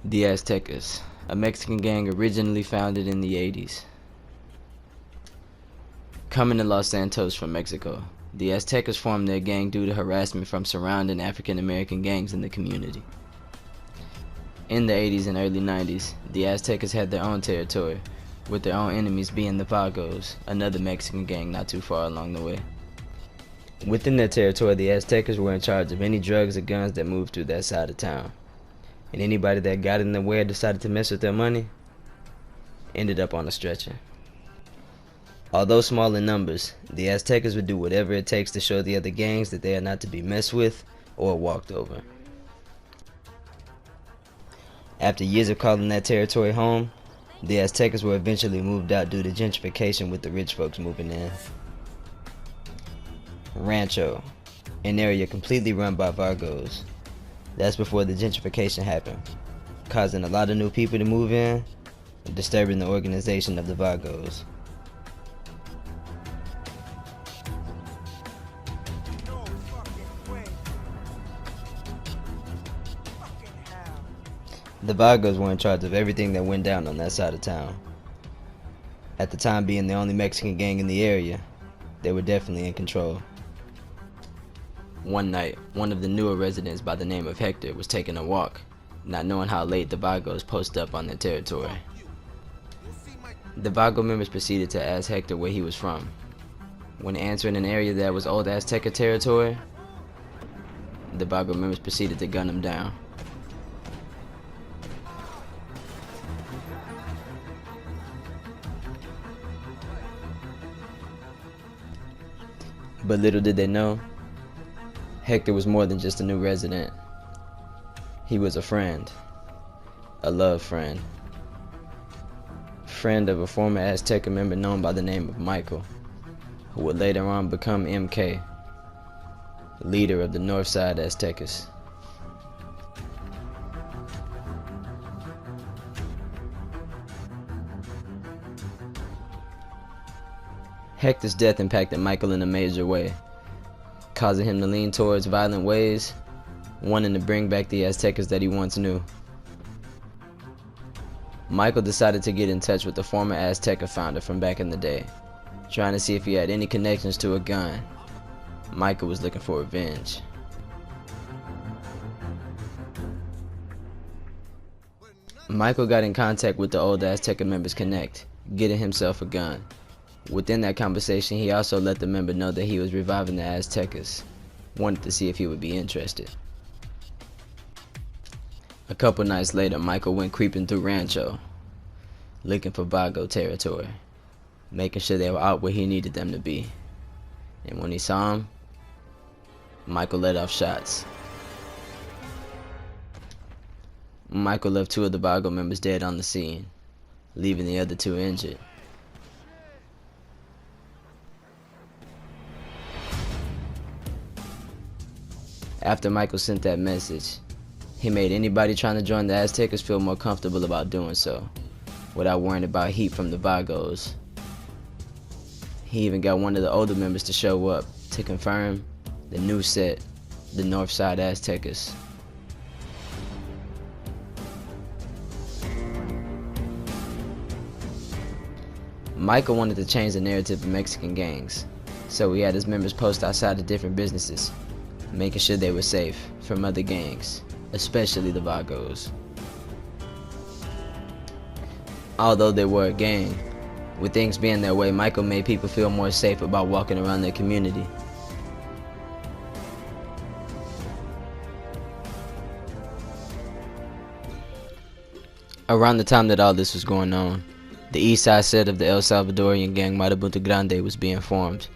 The Aztecas, a Mexican gang originally founded in the 80s. Coming to Los Santos from Mexico, the Aztecas formed their gang due to harassment from surrounding African American gangs in the community. In the 80s and early 90s, the Aztecas had their own territory, with their own enemies being the Vagos, another Mexican gang not too far along the way. Within their territory, the Aztecas were in charge of any drugs or guns that moved through that side of town. And anybody that got in their way or decided to mess with their money ended up on a stretcher. Although small in numbers, the Aztecas would do whatever it takes to show the other gangs that they are not to be messed with or walked over. After years of calling that territory home, the Aztecas were eventually moved out due to gentrification, with the rich folks moving in. Rancho, an area completely run by Vagos. That's before the gentrification happened, causing a lot of new people to move in and disturbing the organization of the Vagos. The Vagos were in charge of everything that went down on that side of town. At the time, being the only Mexican gang in the area, they were definitely in control. One night, one of the newer residents by the name of Hector was taking a walk, not knowing how late the Vagos posted up on their territory. The Vago members proceeded to ask Hector where he was from. When answering an area that was old Azteca territory, the Vago members proceeded to gun him down. But little did they know, Hector was more than just a new resident. He was a friend, a love friend. Friend of a former Azteca member known by the name of Michael, who would later on become MK, leader of the Northside Aztecas. Hector's death impacted Michael in a major way, causing him to lean towards violent ways, wanting to bring back the Aztecas that he once knew. Michael decided to get in touch with the former Azteca founder from back in the day, trying to see if he had any connections to a gun. Michael was looking for revenge. Michael got in contact with the old Azteca members Connect, getting himself a gun. Within that conversation, he also let the member know that he was reviving the Aztecas, wanted to see if he would be interested. A couple nights later, Michael went creeping through Rancho, looking for Vago territory, making sure they were out where he needed them to be. And when he saw them, Michael let off shots. Michael left 2 of the Vago members dead on the scene, leaving the other 2 injured. After Michael sent that message, he made anybody trying to join the Aztecas feel more comfortable about doing so, without worrying about heat from the Vagos. He even got one of the older members to show up to confirm the new set, the Northside Aztecas. Michael wanted to change the narrative of Mexican gangs, so he had his members post outside of different businesses, making sure they were safe from other gangs, especially the Vagos. Although they were a gang, with things being their way, Michael made people feel more safe about walking around their community. Around the time that all this was going on, the Eastside set of the El Salvadorian gang Marabunta Grande was being formed,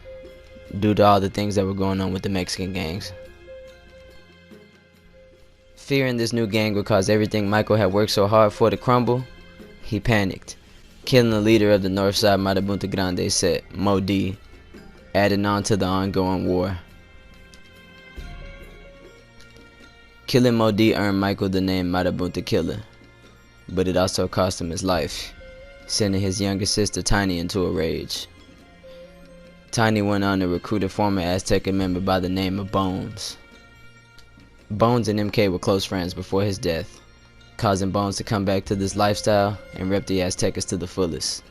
due to all the things that were going on with the Mexican gangs. Fearing this new gang would cause everything Michael had worked so hard for to crumble, he panicked, killing the leader of the Northside Marabunta Grande set, Mo D, adding on to the ongoing war. Killing Mo D earned Michael the name Marabunta Killer, but it also cost him his life, sending his younger sister Tiny into a rage. Tiny went on to recruit a former Azteca member by the name of Bones. Bones and MK were close friends before his death, causing Bones to come back to this lifestyle and rep the Aztecas to the fullest.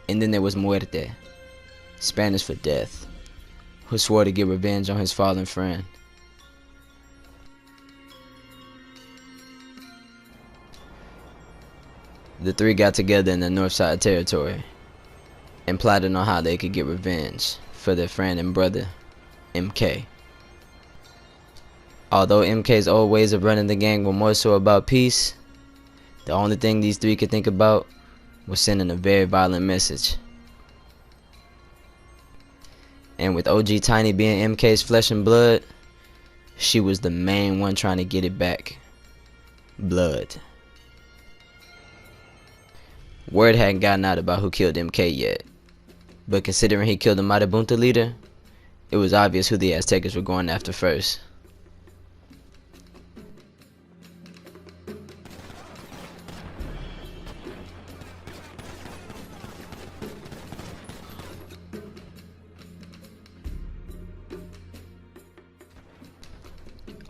And then there was Muerte, Spanish for death, who swore to get revenge on his fallen friend. The three got together in the Northside territory and plotted on how they could get revenge for their friend and brother, MK. Although MK's old ways of running the gang were more so about peace, the only thing these three could think about was sending a very violent message. And with OG Tiny being MK's flesh and blood, she was the main one trying to get it back. Blood. Word hadn't gotten out about who killed MK yet, but considering he killed the Marabunta leader, it was obvious who the Aztecas were going after first.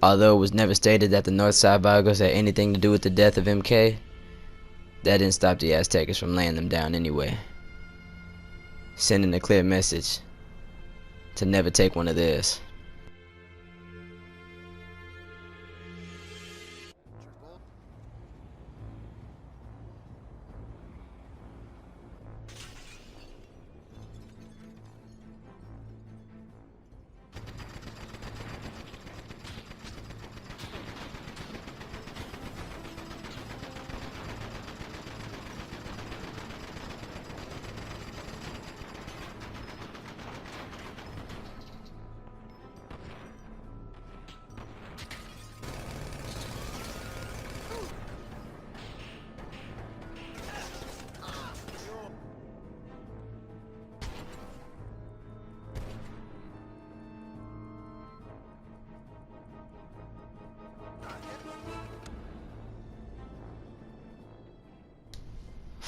Although it was never stated that the Northside Vagos had anything to do with the death of MK, that didn't stop the Aztecas from laying them down anyway, sending a clear message to never take one of theirs.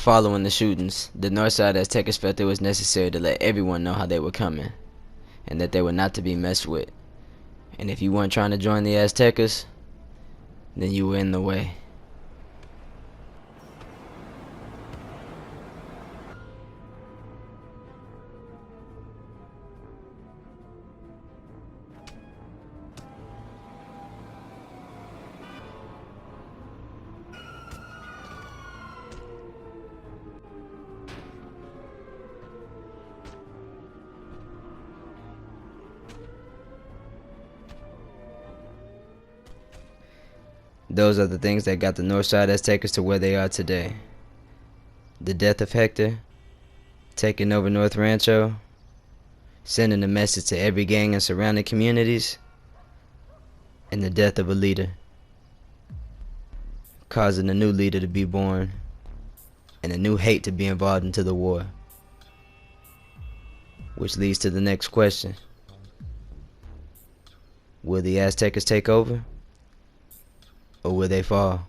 Following the shootings, the Northside Aztecas felt it was necessary to let everyone know how they were coming, and that they were not to be messed with. And if you weren't trying to join the Aztecas, then you were in the way. Those are the things that got the Northside Aztecas to where they are today. The death of Hector, taking over North Rancho, sending a message to every gang and surrounding communities, and the death of a leader, causing a new leader to be born, and a new hate to be involved into the war. Which leads to the next question. Will the Aztecas take over? Or will they fall?